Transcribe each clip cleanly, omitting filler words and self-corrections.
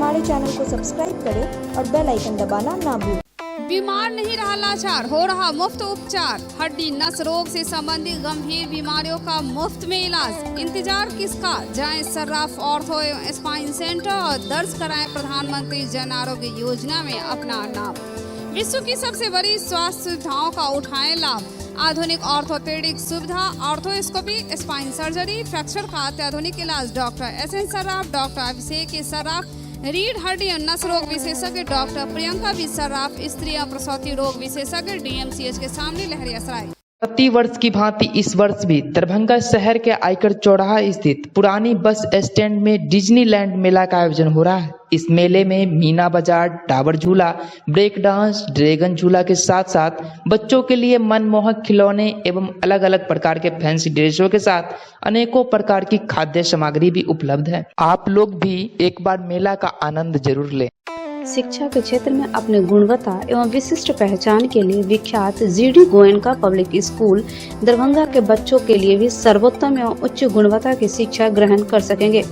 हमारे चैनल को सब्सक्राइब करें और बेल आइकन दबाना ना भूलें। बीमार नहीं रहा लाचार, हो रहा मुफ्त उपचार। हड्डी नस रोग से संबंधित गंभीर बीमारियों का मुफ्त में इलाज। इंतजार किसका, जाएं सर्राफ ऑर्थो एवं स्पाइन सेंटर और दर्ज कराएं प्रधानमंत्री जन आरोग्य योजना में अपना नाम। विश्व की सबसे बड़ी स्वास्थ्य सुविधाओं का उठाएं लाभ। आधुनिक ऑर्थोपेडिक सुविधा, ऑर्थोस्कोपी, स्पाइन सर्जरी, फ्रैक्चर का अत्याधुनिक इलाज। डॉक्टर SN सर्राफ, डॉक्टर अभिषेक सर्राफ, रीढ़ हड्डी और नस रोग विशेषज्ञ डॉक्टर प्रियंका बी सर्राफ, स्त्री और प्रसूति रोग विशेषज्ञ DMCH के सामने लहरियासराय। प्रति वर्ष की भांति इस वर्ष भी दरभंगा शहर के आयकर चौराहा स्थित पुरानी बस स्टैंड में डिज्नीलैंड मेला का आयोजन हो रहा है। इस मेले में मीना बाजार, टावर झूला, ब्रेक डांस, ड्रैगन झूला के साथ साथ बच्चों के लिए मनमोहक खिलौने एवं अलग अलग प्रकार के फैंसी ड्रेसों के साथ अनेकों प्रकार की खाद्य सामग्री भी उपलब्ध है। आप लोग भी एक बार मेला का आनंद जरूर लें। शिक्षा के क्षेत्र में अपने गुणवत्ता एवं विशिष्ट पहचान के लिए विख्यात GD Goenka public school Darbhanga के बच्चों के लिए भी सर्वोत्तम एवं उच्च गुणवत्ता की शिक्षा ग्रहण कर सकेंगे।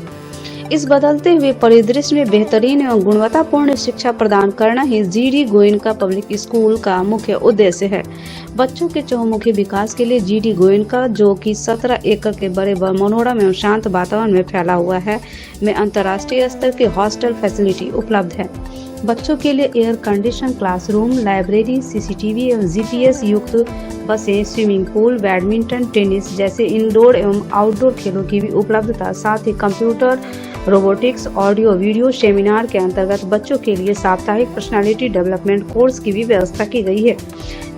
इस बदलते हुए परिदृश्य में बेहतरीन एवं गुणवत्तापूर्ण शिक्षा प्रदान करना ही GD गोयनका पब्लिक स्कूल का मुख्य उद्देश्य है। बच्चों के चहुमुखी विकास के लिए GD गोयनका, जो कि 17 एकड़ के बड़े मनोरम एवं शांत वातावरण में फैला हुआ है, में अंतर्राष्ट्रीय स्तर की हॉस्टल फैसिलिटी उपलब्ध है। बच्चों के लिए air condition classroom, library, CCTV एवं GPS युक्त बसें, स्विमिंग पूल, बैडमिंटन, टेनिस जैसे इंडोर एवं आउटडोर खेलों की भी उपलब्धता, साथ ही computer, robotics, audio video seminar के अंतर्गत बच्चों के लिए साप्ताहिक पर्सनालिटी डेवलपमेंट कोर्स की भी व्यवस्था की गई है।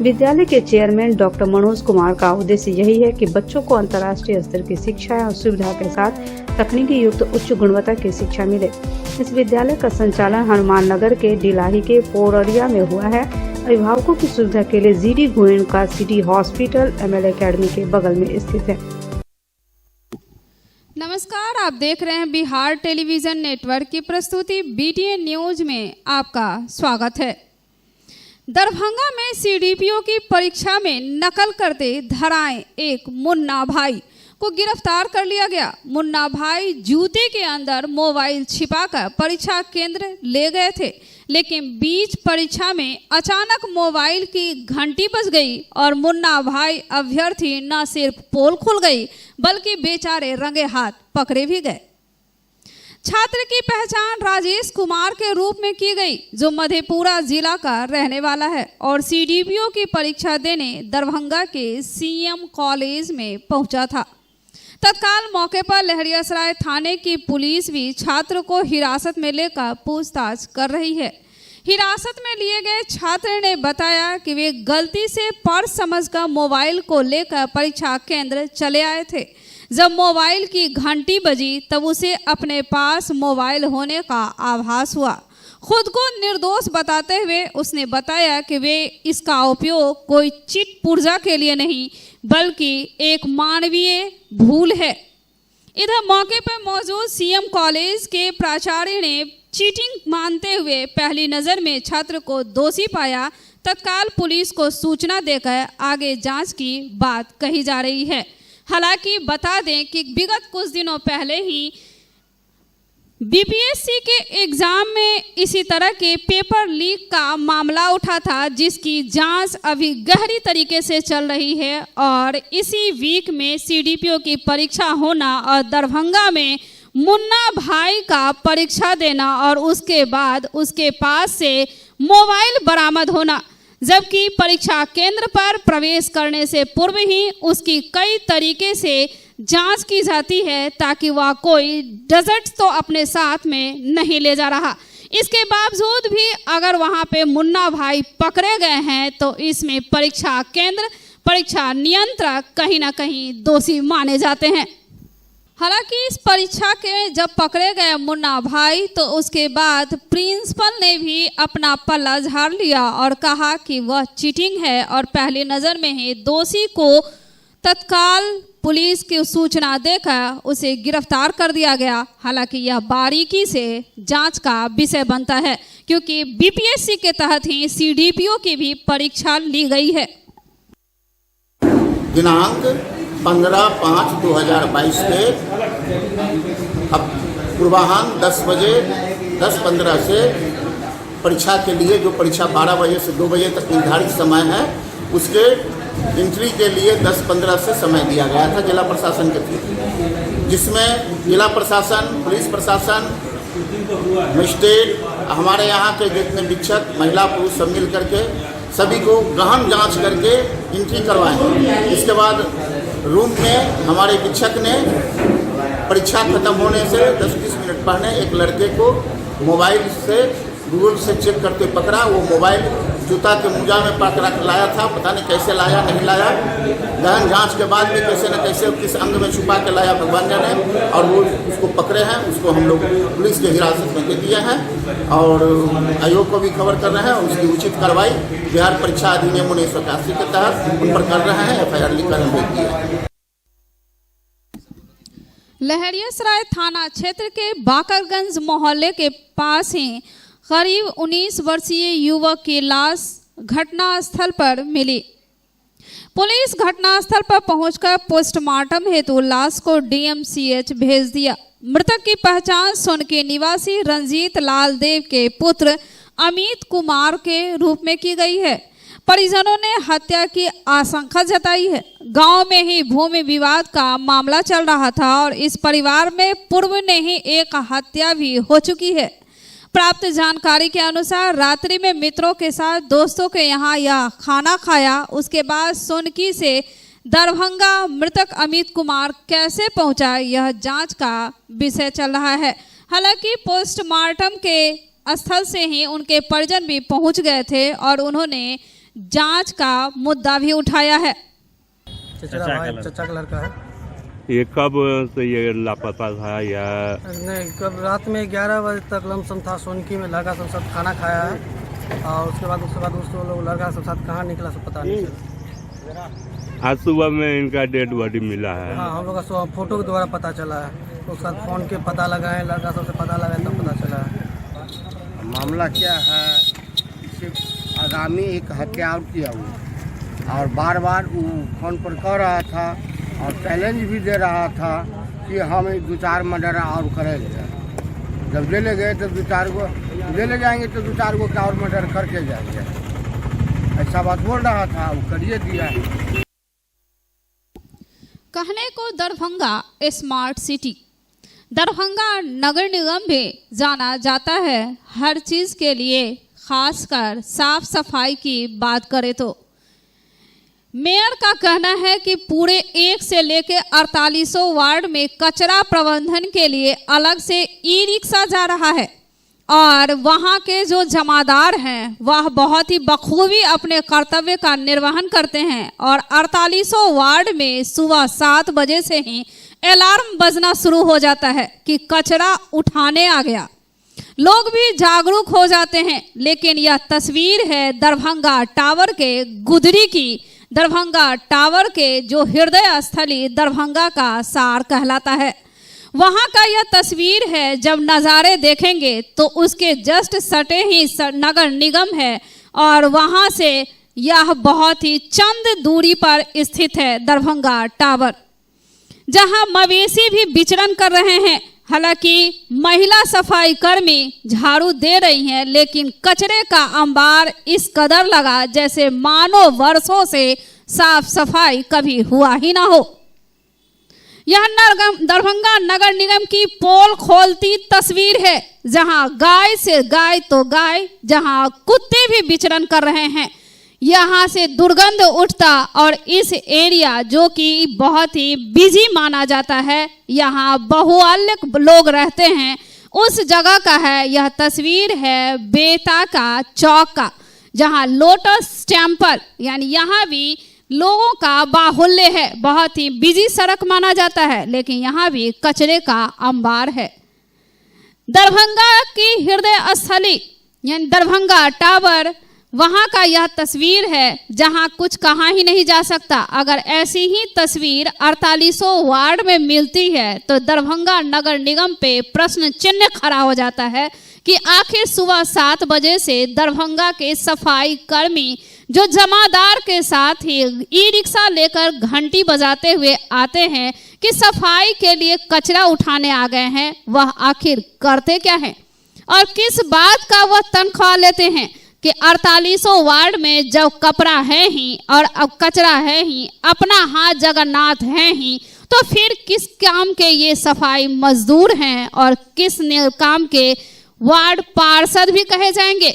विद्यालय के चेयरमैन डॉक्टर मनोज कुमार का उद्देश्य यही है कि बच्चों को अंतर्राष्ट्रीय स्तर की शिक्षा और सुविधा के साथ तकनीकी युक्त उच्च गुणवत्ता की शिक्षा मिले। इस विद्यालय का संचालन हनुमान नगर के डिलाही के पोररिया में हुआ है। अभिभावकों की सुविधा के लिए GD Goenka city hospital ML academy के बगल में स्थित है। नमस्कार, आप देख रहे हैं बिहार टेलीविजन नेटवर्क की प्रस्तुति BTN न्यूज में आपका स्वागत है। दरभंगा में CDPO की परीक्षा में नकल करते धराए एक मुन्ना भाई को गिरफ्तार कर लिया गया। मुन्ना भाई जूते के अंदर मोबाइल छिपाकर परीक्षा केंद्र ले गए थे, लेकिन बीच परीक्षा में अचानक मोबाइल की घंटी बज गई और मुन्ना भाई अभ्यर्थी न सिर्फ पोल खुल गई बल्कि बेचारे रंगे हाथ पकड़े भी गए। छात्र की पहचान राजेश कुमार के रूप में की गई, जो मधेपुरा जिला का रहने वाला है और CDPO की परीक्षा देने दरभंगा के CM कॉलेज में पहुंचा था। तत्काल मौके पर लहरियासराय थाने की पुलिस भी छात्र को हिरासत में लेकर पूछताछ कर रही है। हिरासत में लिए गए छात्र ने बताया कि वे गलती से पर्स समझकर मोबाइल को लेकर परीक्षा केंद्र चले आए थे। जब मोबाइल की घंटी बजी तब उसे अपने पास मोबाइल होने का आभास हुआ। खुद को निर्दोष बताते हुए उसने बताया कि वे इसका उपयोग कोई चिट पुर्जा के लिए नहीं बल्कि एक मानवीय भूल है। इधर मौके पर मौजूद CM कॉलेज के प्राचार्य ने चीटिंग मानते हुए पहली नज़र में छात्र को दोषी पाया। तत्काल पुलिस को सूचना देकर आगे जांच की बात कही जा रही है। हालांकि बता दें कि विगत कुछ दिनों पहले ही BPSC के एग्जाम में इसी तरह के पेपर लीक का मामला उठा था, जिसकी जांच अभी गहरी तरीके से चल रही है और इसी वीक में CDPO की परीक्षा होना और दरभंगा में मुन्ना भाई का परीक्षा देना और उसके बाद उसके पास से मोबाइल बरामद होना, जबकि परीक्षा केंद्र पर प्रवेश करने से पूर्व ही उसकी कई तरीके से जांच की जाती है ताकि वह कोई डेजर्ट तो अपने साथ में नहीं ले जा रहा। इसके बावजूद भी अगर वहां पे मुन्ना भाई पकड़े गए हैं तो इसमें परीक्षा केंद्र, परीक्षा नियंत्रक कहीं ना कहीं दोषी माने जाते हैं। हालांकि इस परीक्षा के जब पकड़े गए मुन्ना भाई तो उसके बाद प्रिंसिपल ने भी अपना पल्ला झाड़ लिया और कहा कि वह चीटिंग है और पहली नज़र में ही दोषी को तत्काल पुलिस की सूचना देकर उसे गिरफ्तार कर दिया गया। हालांकि यह बारीकी से जांच का विषय बनता है क्योंकि BPSC के तहत ही CDPO की भी परीक्षा ली गई है। दिनांक 15/5/2022 के पूर्वाह्न 10:15 से परीक्षा के लिए, जो परीक्षा 12 बजे से 2 बजे तक निर्धारित समय है, उसके एंट्री के लिए 10:15 से समय दिया गया था जिला प्रशासन के थ्रू, जिसमें जिला प्रशासन, पुलिस प्रशासन, मजिस्ट्रेट, हमारे यहाँ के जितने शिक्षक, महिला पुरुष सब मिल करके सभी को गहन जांच करके एंट्री करवाएं। इसके बाद रूम में हमारे शिक्षक ने परीक्षा खत्म होने से 10-20 मिनट पहले एक लड़के को मोबाइल से गूगल से चेक करते पकड़ा। वो मोबाइल जूता के मोजा में पकड़ा लाया था, पता नहीं कैसे लाया, नहीं लाया। गहन जांच के बाद भी कैसे न कैसे किस अंग में छुपा के लाया भगवान जाने, और वो उसको पकड़े हैं। उसको हम लोग पुलिस के हिरासत में दे दिए हैं और आयोग को भी खबर कर रहे हैं। उसकी उचित कार्रवाई बिहार परीक्षा अधिनियम 1981 के तहत उन पर कर रहे हैं। FIR लिखकर भेज दिया है। लहरियासराय थाना क्षेत्र के बाकरगंज मोहल्ले के पास ही करीब 19 वर्षीय युवक की लाश घटनास्थल पर मिली। पुलिस घटनास्थल पर पहुंचकर पोस्टमार्टम हेतु लाश को DMCH भेज दिया। मृतक की पहचान सोनके निवासी रंजीत लाल देव के पुत्र अमित कुमार के रूप में की गई है। परिजनों ने हत्या की आशंका जताई है। गांव में ही भूमि विवाद का मामला चल रहा था और इस परिवार में पूर्व में ही एक हत्या भी हो चुकी है। प्राप्त जानकारी के अनुसार रात्रि में मित्रों के साथ दोस्तों के यहाँ यह खाना खाया। उसके बाद सोनकी से दरभंगा मृतक अमित कुमार कैसे पहुंचा, यह जांच का विषय चल रहा है। हालांकि पोस्टमार्टम के स्थल से ही उनके परिजन भी पहुंच गए थे और उन्होंने जांच का मुद्दा भी उठाया है। चचा का लड़का है। ये कब से ये लापता था? या नहीं, कब रात में 11 बजे तक लमसम था। सोनकी में लड़का सब साथ खाना खाया है और उसके बाद उसको लोग लड़का सब साथ कहाँ निकला सब पता नहीं चला। आज सुबह में इनका डेड बॉडी मिला है। हाँ, हम लोग का फोटो के द्वारा पता चला है। उसके बाद फ़ोन के पता लगाए, लड़का सबसे पता लगाए तब पता चला है। मामला क्या है, इसे आगामी एक हत्या और किया हुआ और बार बार वो फोन पर कह रहा था और चैलेंज भी दे रहा था कि हम 2-4 मर्डर और करेंगे। जब ले गए तो 2-4 को ले जाएंगे तो 2-4 को और मर्डर करके जाएंगे, ऐसा बात बोल रहा था। वो करिए दिया है। कहने को दरभंगा स्मार्ट सिटी, दरभंगा नगर निगम भी जाना जाता है हर चीज़ के लिए, खासकर साफ सफाई की बात करें तो। मेयर का कहना है कि पूरे 1 से लेकर 48 वार्ड में कचरा प्रबंधन के लिए अलग से ई-रिक्शा जा रहा है और वहां के जो जमादार हैं वह बहुत ही बखूबी अपने कर्तव्य का निर्वहन करते हैं और 48 वार्ड में सुबह 7 बजे से ही अलार्म बजना शुरू हो जाता है कि कचरा उठाने आ गया। लोग भी जागरूक हो जाते हैं। लेकिन यह तस्वीर है दरभंगा टावर के गुदरी की। दरभंगा टावर के जो हृदय स्थली दरभंगा का सार कहलाता है, वहां का यह तस्वीर है। जब नज़ारे देखेंगे तो उसके जस्ट सटे ही नगर निगम है और वहां से यह बहुत ही चंद दूरी पर स्थित है दरभंगा टावर, जहां मवेशी भी विचरण कर रहे हैं। हालांकि महिला सफाई कर्मी झाड़ू दे रही हैं, लेकिन कचरे का अंबार इस कदर लगा जैसे मानो वर्षों से साफ सफाई कभी हुआ ही ना हो। यह दरभंगा नगर निगम की पोल खोलती तस्वीर है, जहां गाय से गाय तो गाय, जहां कुत्ते भी विचरण कर रहे हैं। यहाँ से दुर्गंध उठता और इस एरिया जो कि बहुत ही बिजी माना जाता है, यहाँ बहुआल्य लोग रहते हैं, उस जगह का है। यह तस्वीर है बेता का चौक का, जहाँ लोटस टेम्पल यानी यहाँ भी लोगों का बाहुल्य है। बहुत ही बिजी सड़क माना जाता है, लेकिन यहाँ भी कचरे का अंबार है। दरभंगा की हृदय स्थली यानी दरभंगा टावर, वहाँ का यह तस्वीर है जहाँ कुछ कहा ही नहीं जा सकता। अगर ऐसी ही तस्वीर 48 वार्ड में मिलती है तो दरभंगा नगर निगम पे प्रश्न चिन्ह खड़ा हो जाता है कि आखिर सुबह 7 बजे से दरभंगा के सफाई कर्मी जो जमादार के साथ ही ई रिक्शा लेकर घंटी बजाते हुए आते हैं कि सफाई के लिए कचरा उठाने आ गए हैं, वह आखिर करते क्या हैं और किस बात का वह तनख्वाह लेते हैं कि 48 वार्ड में जब कपड़ा है ही और अब कचरा है ही, अपना हाथ जगन्नाथ है ही, तो फिर किस काम के ये सफाई मजदूर हैं और किस काम के वार्ड पार्षद भी कहे जाएंगे।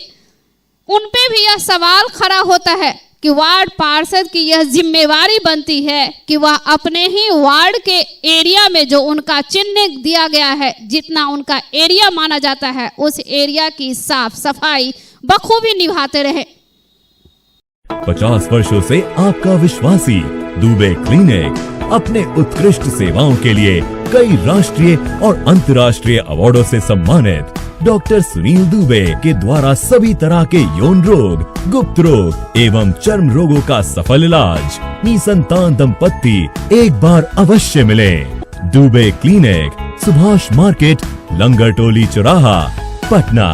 उन पे भी यह सवाल खड़ा होता है कि वार्ड पार्षद की यह जिम्मेवारी बनती है कि वह अपने ही वार्ड के एरिया में जो उनका चिन्ह दिया गया है, जितना उनका एरिया माना जाता है, उस एरिया की साफ सफाई बखूबी निभाते रहे। 50 वर्षों से आपका विश्वासी दुबे क्लिनिक अपने उत्कृष्ट सेवाओं के लिए कई राष्ट्रीय और अंतर्राष्ट्रीय अवार्डों से सम्मानित डॉक्टर सुनील दुबे के द्वारा सभी तरह के यौन रोग, गुप्त रोग एवं चर्म रोगों का सफल इलाज। निसंतान दंपत्ति एक बार अवश्य मिले। दुबे क्लिनिक, सुभाष मार्केट, लंगर टोली चौराहा, Patna.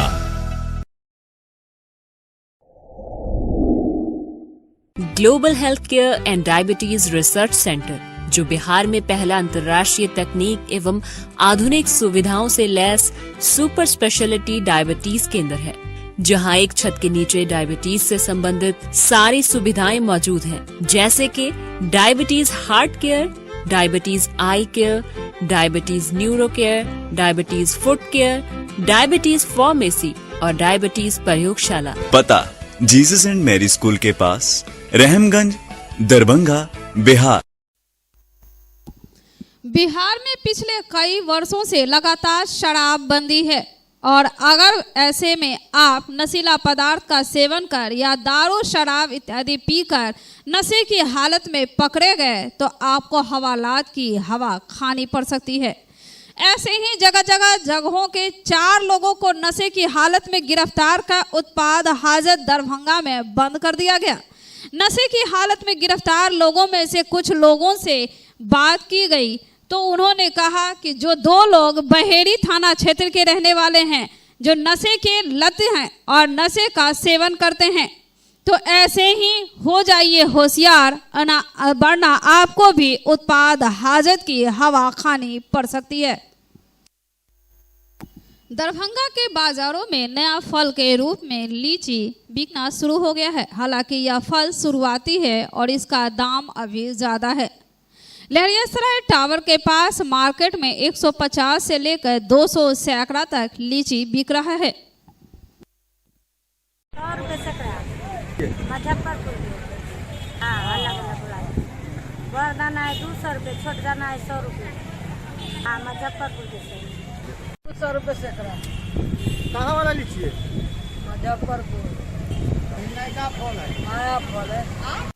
Global health care and diabetes research centre, जो बिहार में पहला अंतर्राष्ट्रीय तकनीक एवं आधुनिक सुविधाओं से लैस सुपर स्पेशलिटी डायबिटीज केंद्र है, जहां एक छत के नीचे डायबिटीज से संबंधित सारी सुविधाएं मौजूद हैं, जैसे कि diabetes heart care, diabetes eye care, diabetes neuro care, diabetes foot care, diabetes pharmacy और डायबिटीज प्रयोगशाला। पता जीसस एंड मैरी स्कूल के पास, रहमगंज, दरभंगा, बिहार। बिहार में पिछले कई वर्षों से लगातार शराबबंदी है और अगर ऐसे में आप नशीला पदार्थ का सेवन कर या दारू शराब इत्यादि पीकर नशे की हालत में पकड़े गए तो आपको हवालात की हवा खानी पड़ सकती है। ऐसे ही जगह जगहों के 4 लोगों को नशे की हालत में गिरफ्तार कर उत्पाद हाजत दरभंगा में बंद कर दिया गया। नशे की हालत में गिरफ्तार लोगों में से कुछ लोगों से बात की गई तो उन्होंने कहा कि जो 2 लोग बहेड़ी थाना क्षेत्र के रहने वाले हैं, जो नशे के लत हैं और नशे का सेवन करते हैं, तो ऐसे ही हो जाइए होशियार, वरना आपको भी उत्पाद हाजत की हवा खानी पड़ सकती है। दरभंगा के बाजारों में नया फल के रूप में लीची बिकना शुरू हो गया है। हालांकि यह फल शुरुआती है और इसका दाम अभी ज़्यादा है। लहरियासराय टावर के पास मार्केट में 150 से लेकर 200 सैकड़ा तक लीची बिक रहा है। 100 रुपये सैकड़ा मुजफ्फरपुर बड़ दाना है 200 रुपये, छोट दाना है 100 रुपये। हाँ, मुजफ्फरपुर के 200 रुपये सैकड़ा। कहाँ वाला लीची है? मुजफ्फरपुर। नया फल है।